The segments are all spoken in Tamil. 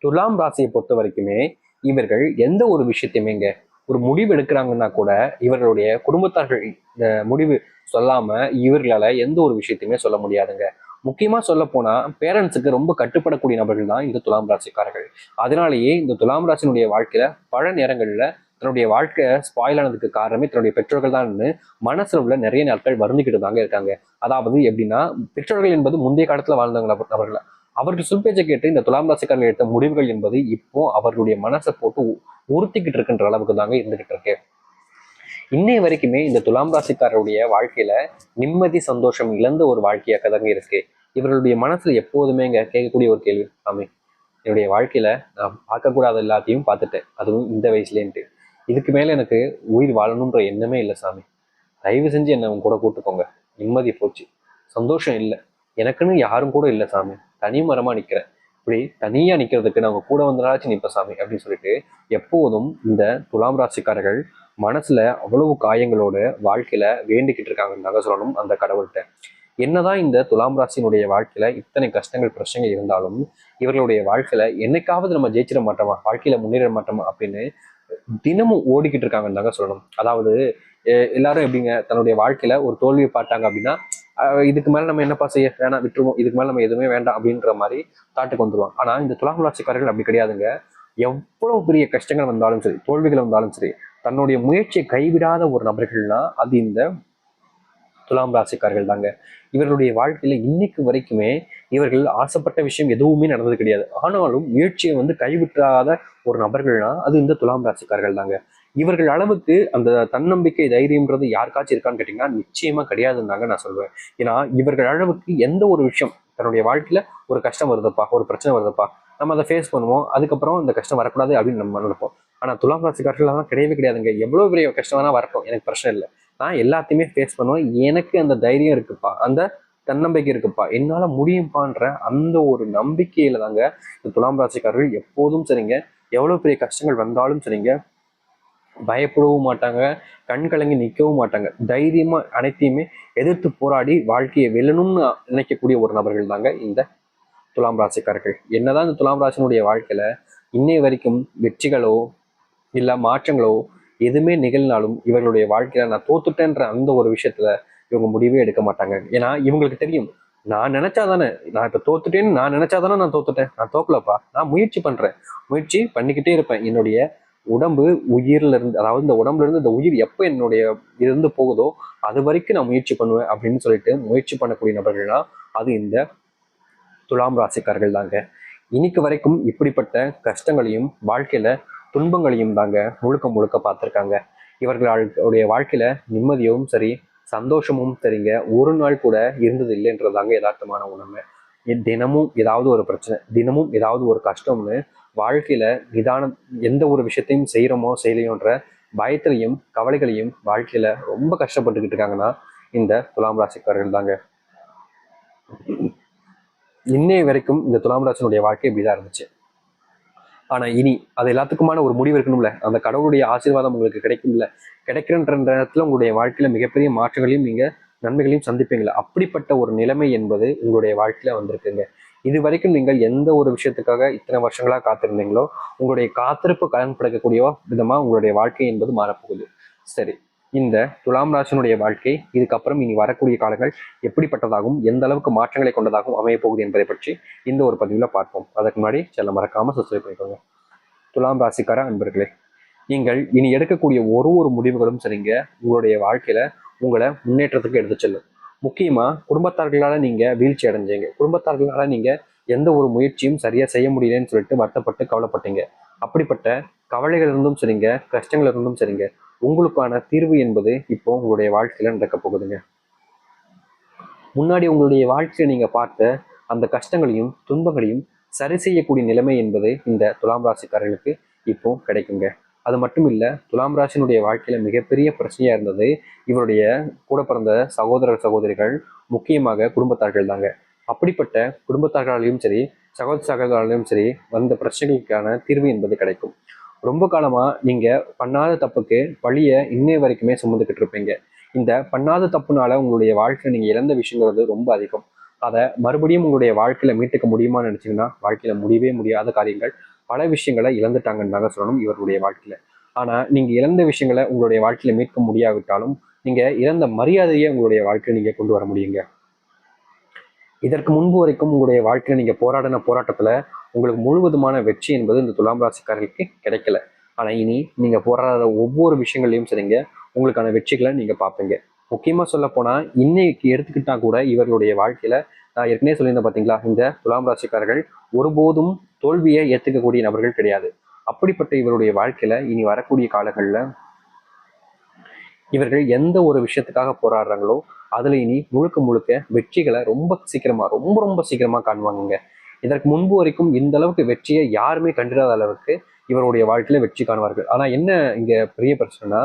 துலாம் ராசியை பொறுத்த வரைக்குமே இவர்கள் எந்த ஒரு விஷயத்தையுமேங்க ஒரு முடிவு எடுக்கிறாங்கன்னா கூட இவர்களுடைய குடும்பத்தார்கள் இந்த முடிவு சொல்லாம இவர்களால எந்த ஒரு விஷயத்தையுமே சொல்ல முடியாதுங்க. முக்கியமா சொல்ல போனா பேரண்ட்ஸுக்கு ரொம்ப கட்டுப்படக்கூடிய நபர்கள் தான் இந்த துலாம் ராசிக்காரர்கள். அதனாலேயே இந்த துலாம் ராசினுடைய வாழ்க்கையில பல நேரங்கள்ல தன்னுடைய வாழ்க்கை ஸ்பாயில் ஆனதுக்கு காரணமே தன்னுடைய பெற்றோர்கள் தான் மனசுல உள்ள நிறைய நாட்கள் வருந்திக்கிட்டு தாங்க இருக்காங்க. அதாவது எப்படின்னா, பெற்றோர்கள் என்பது முந்தைய காலத்துல வாழ்ந்தவங்க நபர்கள். அவர்கள் சொல் பேச்சை கேட்டு இந்த துலாம் ராசிக்காரர்கள் எடுத்த முடிவுகள் என்பது இப்போ அவர்களுடைய மனசை போட்டு உறுத்திக்கிட்டு இருக்குன்ற அளவுக்கு தாங்க இருந்துகிட்டு இருக்கு. இன்னைய வரைக்குமே இந்த துலாம் ராசிக்காரருடைய வாழ்க்கையில நிம்மதி சந்தோஷம் இழந்த ஒரு வாழ்க்கையாக தாங்க இருக்கு. இவர்களுடைய மனசுல எப்போதுமே கேட்கக்கூடிய ஒரு கேள்வி, சாமி என்னுடைய வாழ்க்கையில நான் பார்க்கக்கூடாத எல்லாத்தையும் பார்த்துட்டேன், அதுவும் இந்த வயசுலேன்ட்டு. இதுக்கு மேல எனக்கு உயிர் வாழணுன்ற எண்ணமே இல்லை சாமி. தயவு செஞ்சு என்னை உங்க கூட கூட்டுக்கோங்க. நிம்மதி போச்சு, சந்தோஷம் இல்லை, எனக்குன்னு யாரும் கூட இல்லை சாமி, தனி மரமா நிக்கிறேன். இப்படி தனியா நிக்கிறதுக்கு நான் உங்க கூட வந்தாச்சும் நிற்ப சாமி அப்படின்னு சொல்லிட்டு எப்போதும் இந்த துலாம் ராசிக்காரர்கள் மனசுல அவ்வளவு காயங்களோட வாழ்க்கையில வேண்டிக்கிட்டு இருக்காங்கன்னு சொல்லணும் அந்த கடவுள்கிட்ட. என்னதான் இந்த துலாம் ராசியினுடைய வாழ்க்கையில இத்தனை கஷ்டங்கள் பிரச்சனைகள் இருந்தாலும் இவர்களுடைய வாழ்க்கையில என்னைக்காவது நம்ம ஜெயிச்சிட மாட்டோமா, வாழ்க்கையில முன்னேற மாட்டோமா அப்படின்னு தினமும் ஓடிக்கிட்டு இருக்காங்கன்னு தாங்க சொல்லணும். அதாவது எல்லாரும் எப்படிங்க தன்னுடைய வாழ்க்கையில ஒரு தோல்வியை பார்த்தாங்க அப்படின்னா இதுக்கு மேல நம்ம என்னப்பா செய்ய வேணாம், விட்டுருவோம், இதுக்கு மேல நம்ம எதுவுமே வேண்டாம் அப்படின்ற மாதிரி தாட்டுக்கு வந்துருவாங்க. ஆனா இந்த துலாம் ராசிக்காரர்கள் அப்படி கிடையாதுங்க. எவ்வளவு பெரிய கஷ்டங்கள் வந்தாலும் சரி, தோல்விகள் வந்தாலும் சரி, தன்னுடைய முயற்சியை கைவிடாத ஒரு நபர்கள்னா அது இந்த துலாம் ராசிக்காரர்கள் தாங்க. இவர்களுடைய வாழ்க்கையில இன்னைக்கு வரைக்குமே இவர்கள் ஆசைப்பட்ட விஷயம் எதுவுமே நடந்தது கிடையாது. ஆனாலும் முயற்சியை கைவிட்டாத ஒரு நபர்கள்னா அது இந்த துலாம் ராசிக்காரர்கள் தாங்க. இவர்கள் அளவுக்கு அந்த தன்னம்பிக்கை தைரியம்ன்றது யாருக்காச்சும் இருக்கான்னு கேட்டீங்கன்னா நிச்சயமா கிடையாதுன்னு தாங்க நான் சொல்வேன். ஏன்னா இவர்கள் அளவுக்கு எந்த ஒரு விஷயம் தன்னுடைய வாழ்க்கையில ஒரு கஷ்டம் வருதுப்பா, ஒரு பிரச்சனை வருதுப்பா, நம்ம அதை ஃபேஸ் பண்ணுவோம், அதுக்கப்புறம் இந்த கஷ்டம் வரக்கூடாது அப்படின்னு நம்ம நினைப்போம். ஆனா துலாம் ராசிக்காரர்கள் கிடையவே கிடையாதுங்க. எவ்வளவு பெரிய கஷ்டம் வேணா வரட்டும், எனக்கு பிரச்சனை இல்லை, நான் எல்லாத்தையுமே ஃபேஸ் பண்ணுவேன், எனக்கு அந்த தைரியம் இருக்குப்பா, அந்த தன்னம்பிக்கை இருக்குப்பா, என்னால முடியும்பான்ற அந்த ஒரு நம்பிக்கையில தாங்க இந்த துலாம் ராசிக்காரர்கள் எப்போதும் சரிங்க, எவ்வளவு பெரிய கஷ்டங்கள் வந்தாலும் சரிங்க, பயப்படவும் மாட்டாங்க, கண் கலங்கி நிற்கவும் மாட்டாங்க. தைரியமா அனைத்தையுமே எதிர்த்து போராடி வாழ்க்கையை வெல்லணும்னு நினைக்கக்கூடிய ஒரு நபர்கள் தாங்க இந்த துலாம் ராசிக்காரர்கள். என்னதான் இந்த துலாம் ராசினுடைய வாழ்க்கையில இன்னை வரைக்கும் வெற்றிகளோ இல்ல மாற்றங்களோ எதுவுமே நிகழ்னாலும் இவர்களுடைய வாழ்க்கையில நான் தோத்துட்டேன்ற அந்த ஒரு விஷயத்துல இவங்க முடிவே எடுக்க மாட்டாங்க. ஏன்னா இவங்களுக்கு தெரியும், நான் நினைச்சாதானே, நான் இப்ப தோத்துட்டேன்னு நான் நினைச்சாதானே நான் தோத்துட்டேன், நான் தோக்கலப்பா, நான் முயற்சி பண்றேன், முயற்சி பண்ணிக்கிட்டே இருப்பேன். என்னுடைய உடம்பு உயிர்ல இருந்து, அதாவது இந்த உடம்புல இருந்து இந்த உயிர் எப்ப என்னுடைய இருந்து போகுதோ அது வரைக்கும் நான் முயற்சி பண்ணுவேன் அப்படின்னு சொல்லிட்டு முயற்சி பண்ணக்கூடிய நபர்கள்னா அது இந்த துலாம் ராசிக்காரர்கள் தாங்க. இன்னைக்கு வரைக்கும் இப்படிப்பட்ட கஷ்டங்களையும் வாழ்க்கையில துன்பங்களையும் தாங்க முழுக்க முழுக்க பார்த்துருக்காங்க. இவர்களுடைய வாழ்க்கையில நிம்மதியும் சரி, சந்தோஷமும் சரிங்க ஒரு நாள் கூட இருந்தது இல்லைன்றதாங்க யதார்த்தமான உண்மை. தினமும் ஏதாவது ஒரு பிரச்சனை, தினமும் ஏதாவது ஒரு கஷ்டம்னு வாழ்க்கையில நிதானம் எந்த ஒரு விஷயத்தையும் செய்யறோமோ செய்யலையோன்ற பயத்திலையும் கவலைகளையும் வாழ்க்கையில ரொம்ப கஷ்டப்பட்டுக்கிட்டு இருக்காங்கன்னா இந்த துலாம் ராசிக்காரர்கள் தாங்க. இன்னைய வரைக்கும் இந்த துலாம் ராசினுடைய வாழ்க்கை இப்படிதான் இருந்துச்சு. ஆனா இனி அது எல்லாத்துக்குமான ஒரு முடிவு இருக்கணும்ல, அந்த கடவுளுடைய ஆசீர்வாதம் உங்களுக்கு கிடைக்கும்ல, கிடைக்கின்ற நேரத்துல உங்களுடைய வாழ்க்கையில மிகப்பெரிய மாற்றங்களையும் நீங்க நன்மைகளையும் சந்திப்பீங்களா, அப்படிப்பட்ட ஒரு நிலைமை என்பது உங்களுடைய வாழ்க்கையில வந்திருக்குங்க. இது வரைக்கும் நீங்கள் எந்த ஒரு விஷயத்துக்காக இத்தனை வருஷங்களா காத்திருந்தீங்களோ உங்களுடைய காத்திருப்பு கலன் படைக்கக்கூடிய விதமா உங்களுடைய வாழ்க்கை என்பது மாறப்போகுது. சரி, இந்த துலாம் ராசினுடைய வாழ்க்கை இதுக்கப்புறம் இனி வரக்கூடிய காலங்கள் எப்படிப்பட்டதாகவும் எந்த அளவுக்கு மாற்றங்களை கொண்டதாகவும் அமைய போகுது என்பதை பற்றி இந்த ஒரு பதிவில் பார்ப்போம். அதற்கு முன்னாடி செல்ல மறக்காம சப்ஸ்கிரைப் பண்ணிக்கோங்க. துலாம் ராசிக்கார அன்பர்களே, நீங்கள் இனி எடுக்கக்கூடிய ஒரு முடிவுகளும் சரிங்க உங்களுடைய வாழ்க்கையில உங்களை முன்னேற்றத்துக்கு எடுத்து செல்லும். முக்கியமா குடும்பத்தார்களால நீங்க வீழ்ச்சி அடைஞ்சீங்க, குடும்பத்தார்களால நீங்க எந்த ஒரு முயற்சியும் சரியா செய்ய முடியலன்னு சொல்லிட்டு வருத்தப்பட்டு கவலைப்பட்டீங்க. அப்படிப்பட்ட கவலைகள் இருந்தும் சரிங்க, கஷ்டங்கள் இருந்தும் சரிங்க, உங்களுக்கான தீர்வு என்பது இப்போ உங்களுடைய வாழ்க்கையில நடக்க போகுதுங்க. முன்னாடி உங்களுடைய வாழ்க்கையில நீங்க பார்த்த அந்த கஷ்டங்களையும் துன்பங்களையும் சரி செய்யக்கூடிய நிலைமை என்பது இந்த துலாம் ராசிக்காரர்களுக்கு இப்போ கிடைக்குங்க. அது மட்டும் இல்ல, துலாம் ராசினுடைய வாழ்க்கையில மிகப்பெரிய பிரச்சனையா இருந்தது இவருடைய கூட பிறந்த சகோதர சகோதரிகள், முக்கியமாக குடும்பத்தார்கள் தாங்க. அப்படிப்பட்ட குடும்பத்தார்களாலையும் சரி, சகோதராலையும் சரி வந்த பிரச்சனைகளுக்கான தீர்வு என்பது கிடைக்கும். ரொம்ப காலமா நீங்க பண்ணாத தப்புக்கு பழிய இன்னைய வரைக்குமே சுமந்துக்கிட்டு இருப்பீங்க. இந்த பண்ணாத தப்புனால உங்களுடைய வாழ்க்கையில நீங்க இழந்த விஷயங்கிறது ரொம்ப அதிகம். அதை மறுபடியும் உங்களுடைய வாழ்க்கையில மீட்டுக்க முடியுமான்னு நினைச்சீங்கன்னா வாழ்க்கையில முடியவே முடியாத காரியங்கள், பல விஷயங்களை இழந்துட்டாங்கன்னு தாங்க சொல்லணும் இவருடைய வாழ்க்கையில. ஆனா நீங்க இழந்த விஷயங்களை உங்களுடைய வாழ்க்கையில மீட்க முடியாவிட்டாலும் நீங்க இழந்த மரியாதையை உங்களுடைய வாழ்க்கையில நீங்க கொண்டு வர முடியுங்க. இதற்கு முன்பு வரைக்கும் உங்களுடைய வாழ்க்கையில நீங்க போராடின போராட்டத்துல உங்களுக்கு முழுவதுமான வெற்றி என்பது இந்த துலாம் ராசிக்காரர்களுக்கு கிடைக்கல. ஆனா இனி நீங்க போராடுற ஒவ்வொரு விஷயங்களையும் சரிங்க, உங்களுக்கான வெற்றிகளை நீங்க பார்ப்பீங்க. முக்கியமா சொல்ல போனா இன்னைக்கு எடுத்துக்கிட்டா கூட இவர்களுடைய வாழ்க்கையில நான் ஏற்கனவே சொல்லியிருந்தேன் பாத்தீங்களா, இந்த துலாம் ராசிக்காரர்கள் ஒருபோதும் தோல்வியை ஏத்துக்கக்கூடிய நபர்கள் கிடையாது. அப்படிப்பட்ட இவருடைய வாழ்க்கையில இனி வரக்கூடிய காலங்கள்ல இவர்கள் எந்த ஒரு விஷயத்துக்காக போராடுறாங்களோ அதுல இனி முழுக்க முழுக்க வெற்றிகளை ரொம்ப சீக்கிரமா, ரொம்ப ரொம்ப சீக்கிரமா காணுவாங்க. இதற்கு முன்பு வரைக்கும் இந்த அளவுக்கு வெற்றியை யாருமே கண்டிராத அளவுக்கு இவருடைய வாழ்க்கையில வெற்றி காணுவார்கள். ஆனா என்ன இங்க பெரிய பிரச்சனைனா,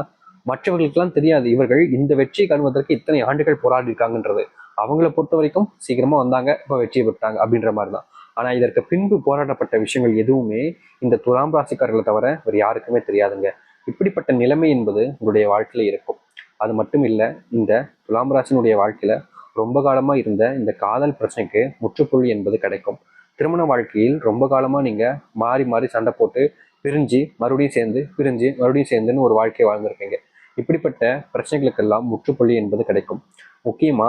மற்றவர்களுக்கெல்லாம் தெரியாது இவர்கள் இந்த வெற்றி காணுவதற்கு இத்தனை ஆண்டுகள் போராடி இருக்காங்கன்றது. அவங்கள பொறுத்த வரைக்கும் சீக்கிரமா வந்தாங்க, இப்ப வெற்றி பெற்றாங்க அப்படின்ற மாதிரிதான். ஆனா இதற்கு பின்பு போராடப்பட்ட விஷயங்கள் எதுவுமே இந்த துலாம் ராசிக்காரர்களை தவிர வேறு யாருக்குமே தெரியாதுங்க. இப்படிப்பட்ட நிலைமை என்பது உங்களுடைய வாழ்க்கையில இருக்கும். அது மட்டும் இல்லை, இந்த துலாம் ராசினுடைய வாழ்க்கையில ரொம்ப காலமா இருந்த இந்த காதல் பிரச்சனைக்கு முற்றுப்புள்ளி என்பது கிடைக்கும். திருமண வாழ்க்கையில் ரொம்ப காலமா நீங்க மாறி மாறி சண்டை போட்டு பிரிஞ்சு மறுபடியும் சேர்ந்து, பிரிஞ்சு மறுபடியும் சேர்ந்துன்னு ஒரு வாழ்க்கையை வாழ்ந்திருக்கீங்க. இப்படிப்பட்ட பிரச்சனைகளுக்கெல்லாம் முற்றுப்புள்ளி என்பது கிடைக்கும். முக்கியமா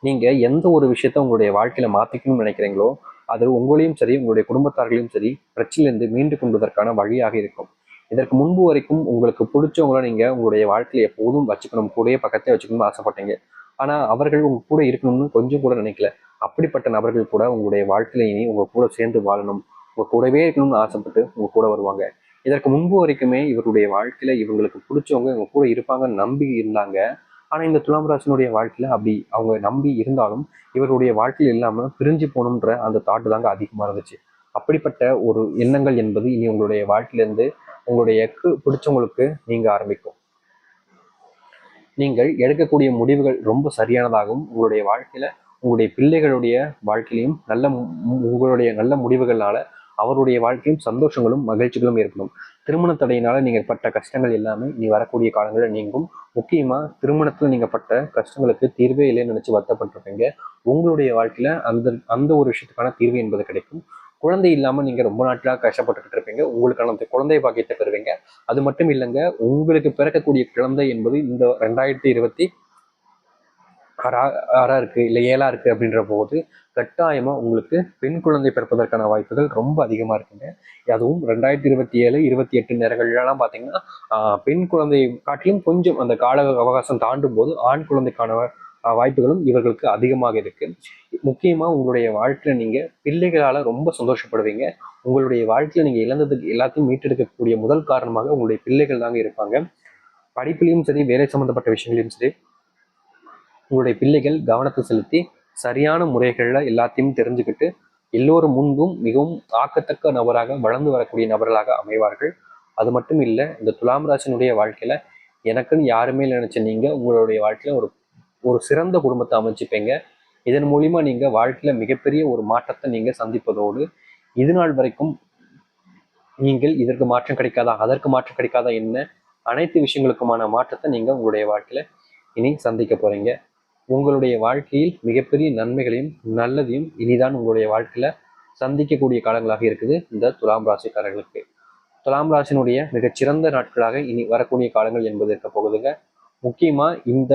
நீங்க எந்த ஒரு விஷயத்த உங்களுடைய வாழ்க்கையில மாத்திக்கணும்னு நினைக்கிறீங்களோ அது உங்களையும் சரி, உங்களுடைய குடும்பத்தார்களையும் சரி பிரச்சனையிலிருந்து மீண்டு கொள்வதற்கான வழியாக இருக்கும். இதற்கு முன்பு வரைக்கும் உங்களுக்கு பிடிச்சவங்கள நீங்க உங்களுடைய வாழ்க்கையில எப்போதும் வச்சுக்கணும், கூடயே பக்கத்தே வச்சுக்கணும்னு ஆசைப்பட்டீங்க. ஆனா அவர்கள் உங்க கூட இருக்கணும்னு கொஞ்சம் கூட நினைக்கல. அப்படிப்பட்ட நபர்கள் கூட உங்களுடைய வாழ்க்கையில இனி உங்க கூட சேர்ந்து வாழணும், உங்க கூடவே இருக்கணும்னு ஆசைப்பட்டு உங்க கூட வருவாங்க. இதற்கு முன்பு வரைக்குமே இவருடைய வாழ்க்கையில இவங்களுக்கு பிடிச்சவங்க இவங்க கூட இருப்பாங்கன்னு நம்பி இருந்தாங்க. ஆனா இந்த துலாம் ராசினுடைய வாழ்க்கையில அப்படி அவங்க நம்பி இருந்தாலும் இவருடைய வாழ்க்கையில் இல்லாம பிரிஞ்சு போகணுன்ற அந்த தாட்டு தாங்க அதிகமா இருந்துச்சு. அப்படிப்பட்ட ஒரு எண்ணங்கள் என்பது இனி உங்களுடைய வாழ்க்கையிலிருந்து உங்களுடைய பிடிச்சவங்களுக்கு நீங்க ஆரம்பிக்கும். நீங்கள் எடுக்கக்கூடிய முடிவுகள் ரொம்ப சரியானதாகவும் உங்களுடைய வாழ்க்கையில உங்களுடைய பிள்ளைகளுடைய வாழ்க்கையிலையும் உங்களுடைய நல்ல முடிவுகளால அவருடைய வாழ்க்கையும் சந்தோஷங்களும் மகிழ்ச்சிகளும் ஏற்படும். திருமண தடையினால நீங்க பட்ட கஷ்டங்கள் எல்லாமே நீ வரக்கூடிய காலங்களில் நீங்கும். முக்கியமா திருமணத்துல நீங்க பட்ட கஷ்டங்களுக்கு தீர்வே இல்லைன்னு நினைச்சு வருத்தப்பட்டிருப்பீங்க. உங்களுடைய வாழ்க்கையில அந்த அந்த ஒரு விஷயத்துக்கான தீர்வு என்பது கிடைக்கும். குழந்தை இல்லாம நீங்க ரொம்ப நாட்களாக கஷ்டப்பட்டுக்கிட்டு இருப்பீங்க, உங்களுக்கான அந்த குழந்தை பாக்கியத்தை பெறுவீங்க. அது மட்டும் இல்லைங்க, உங்களுக்கு பிறக்கக்கூடிய குழந்தை என்பது இந்த 2026 இருக்கு இல்லை 7 இருக்கு அப்படின்ற போது கட்டாயமா உங்களுக்கு பெண் குழந்தை பிறப்பதற்கான வாய்ப்புகள் ரொம்ப அதிகமா இருக்குங்க. அதுவும் 2027 28 நேரங்கள்லாம் பாத்தீங்கன்னா பெண் குழந்தை காட்டிலும் கொஞ்சம் அந்த கால அவகாசம் தாண்டும் போது ஆண் குழந்தைக்கான வாய்ப்புகளும் இவர்களுக்கு அதிகமாக இருக்கு. முக்கியமா உங்களுடைய வாழ்க்கையில நீங்க பிள்ளைகளால ரொம்ப சந்தோஷப்படுவீங்க. உங்களுடைய வாழ்க்கையில நீங்க இழந்ததுக்கு எல்லாத்தையும் மீட்டெடுக்கக்கூடிய முதல் காரணமாக உங்களுடைய பிள்ளைகள் தாங்க இருப்பாங்க. படிப்பிலையும் சரி, வேலை சம்பந்தப்பட்ட விஷயங்களையும் சரி, உங்களுடைய பிள்ளைகள் கவனத்தை செலுத்தி சரியான முறைகள்ல எல்லாத்தையும் தெரிஞ்சுக்கிட்டு எல்லோரும் முன்பும் மிகவும் ஆக்கத்தக்க நபராக வளர்ந்து வரக்கூடிய நபர்களாக அமைவார்கள். அது மட்டும் இல்லை, இந்த துலாம் ராசினுடைய வாழ்க்கையில எனக்குன்னு யாருமே நினைச்ச நீங்க உங்களுடைய வாழ்க்கையில ஒரு ஒரு சிறந்த குடும்பத்தை அமைச்சுப்பீங்க. இதன் மூலியமா நீங்க வாழ்க்கையில மிகப்பெரிய ஒரு மாற்றத்தை நீங்க சந்திப்பதோடு இது நாள் வரைக்கும் நீங்கள் இதற்கு மாற்றம் கிடைக்காதா, அதற்கு மாற்றம் கிடைக்காதா என்ன அனைத்து விஷயங்களுக்குமான மாற்றத்தை நீங்க உங்களுடைய வாழ்க்கையில இனி சந்திக்க போறீங்க. உங்களுடைய வாழ்க்கையில் மிகப்பெரிய நன்மைகளையும் நல்லதையும் இனிதான் உங்களுடைய வாழ்க்கையில சந்திக்கக்கூடிய காலங்களாக இருக்குது இந்த துலாம் ராசிக்காரர்களுக்கு. துலாம் ராசினுடைய மிகச்சிறந்த நாட்களாக இனி வரக்கூடிய காலங்கள் என்பது இருக்க போகுதுங்க. முக்கியமா இந்த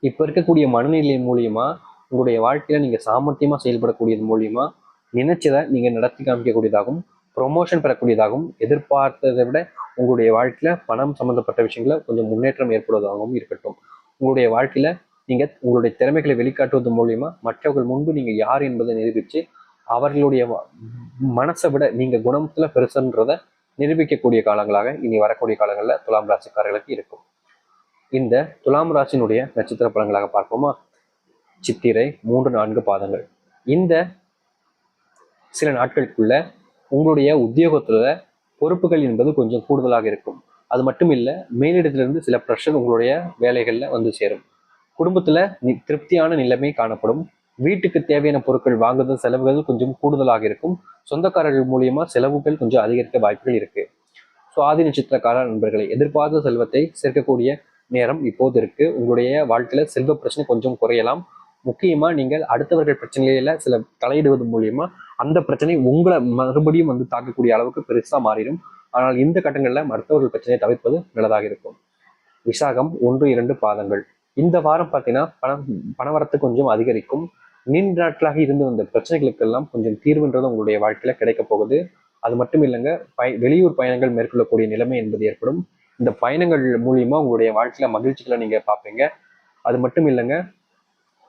இப்ப இருக்கக்கூடிய மனநிலை மூலியமா உங்களுடைய வாழ்க்கையில நீங்க சாமர்த்தியமா செயல்படக்கூடியது மூலியமா நினைச்சதை நீங்க நடத்தி காமிக்கக்கூடியதாகவும் ப்ரொமோஷன் பெறக்கூடியதாகவும் எதிர்பார்த்ததை விட உங்களுடைய வாழ்க்கையில பணம் சம்பந்தப்பட்ட விஷயங்கள கொஞ்சம் முன்னேற்றம் ஏற்படுவதாகவும் இருக்கட்டும். உங்களுடைய வாழ்க்கையில நீங்க உங்களுடைய திறமைகளை வெளிக்காட்டுவது மூலியமா மற்றவர்கள் முன்பு நீங்க யார் என்பதை நிரூபிச்சு அவர்களுடைய மனசை விட நீங்க குணத்துல பெருசுன்றத நிரூபிக்கக்கூடிய காலங்களாக இனி வரக்கூடிய காலங்கள்ல துலாம் ராசிக்காரர்களுக்கு இருக்கும். இந்த துலாம் ராசினுடைய நட்சத்திர பலன்களாக பார்ப்போமா? சித்திரை 3-4 பாதங்கள். இந்த சில நாட்களுக்குள்ள உங்களுடைய உத்தியோகத்துல பொறுப்புகள் என்பது கொஞ்சம் கூடுதலாக இருக்கும். அது மட்டும் இல்ல, மேலிடத்திலிருந்து சில ப்ரெஷர் உங்களுடைய வேலைகள்ல வந்து சேரும். குடும்பத்துல திருப்தியான நிலைமை காணப்படும். வீட்டுக்கு தேவையான பொருட்கள் வாங்குதல் செலவுகள் கொஞ்சம் கூடுதலாக இருக்கும். சொந்தக்காரர்கள் மூலியமா செலவுகள் கொஞ்சம் அதிகரிக்க வாய்ப்புகள் இருக்கு. சுவாதி நட்சத்திரக்கார நண்பர்களை எதிர்பார்த்த செல்வத்தை சேர்க்கக்கூடிய நேரம் இப்போது இருக்கு. உங்களுடைய வாழ்க்கையில செல்வ பிரச்சனை கொஞ்சம் குறையலாம். முக்கியமா நீங்கள் அடுத்தவர்கள் பிரச்சனையில சில தலையிடுவது மூலியமா அந்த பிரச்சனை உங்களை மறுபடியும் தாக்கக்கூடிய அளவுக்கு பெருசா மாறிடும். ஆனால் இந்த கட்டங்களில் மருத்துவர்கள் பிரச்சனையை தவிர்ப்பது நல்லதாக இருக்கும். விசாகம் 1-2 பாதங்கள். இந்த வாரம் பார்த்தீங்கன்னா பணவரத்து கொஞ்சம் அதிகரிக்கும். நீண்ட நாட்களாக இருந்து வந்த பிரச்சனைகளுக்கெல்லாம் கொஞ்சம் தீர்வுன்றது உங்களுடைய வாழ்க்கையில கிடைக்க போகுது. அது மட்டும் இல்லைங்க, வெளியூர் பயணங்கள் மேற்கொள்ளக்கூடிய நிலைமை என்பது ஏற்படும். இந்த பயணங்கள் மூலியமா உங்களுடைய வாழ்க்கையில மகிழ்ச்சிகளை நீங்க பார்ப்பீங்க. அது மட்டும் இல்லைங்க,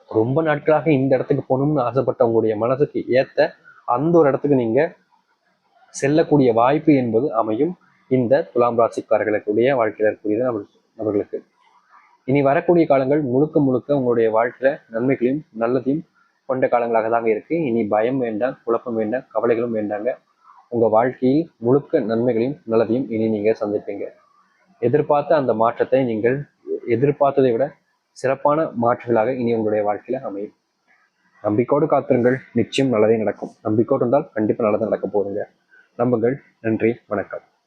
ரொம்ப நாட்களாக இந்த இடத்துக்கு போகணும்னு ஆசைப்பட்ட உங்களுடைய மனசுக்கு ஏத்த அந்த ஒரு இடத்துக்கு நீங்க செல்லக்கூடிய வாய்ப்பு என்பது அமையும். இந்த துலாம் ராசிக்காரர்களுடைய வாழ்க்கையில இருக்கக்கூடிய அவர்களுக்கு இனி வரக்கூடிய காலங்கள் முழுக்க முழுக்க உங்களுடைய வாழ்க்கையில நன்மைகளையும் நல்லதையும் கொண்ட காலங்களாக தாங்க இருக்கு. இனி பயம் வேண்டாம், குழப்பம் வேண்டாம், கவலைகளும் வேண்டாங்க. உங்க வாழ்க்கையில் முழுக்க நன்மைகளையும் நல்லதையும் இனி நீங்க சந்திப்பீங்க. எதிர்பார்த்த அந்த மாற்றத்தை நீங்கள் எதிர்பார்த்ததை விட சிறப்பான மாற்றங்களாக இனி உங்களுடைய வாழ்க்கையில அமையும். நம்பிக்கையோடு காத்திருங்கள், நிச்சயம் நல்லதே நடக்கும். நம்பிக்கையோடு இருந்தால் கண்டிப்பா நல்லது நடக்க போகுதுங்க. நம்புங்கள். நன்றி, வணக்கம்.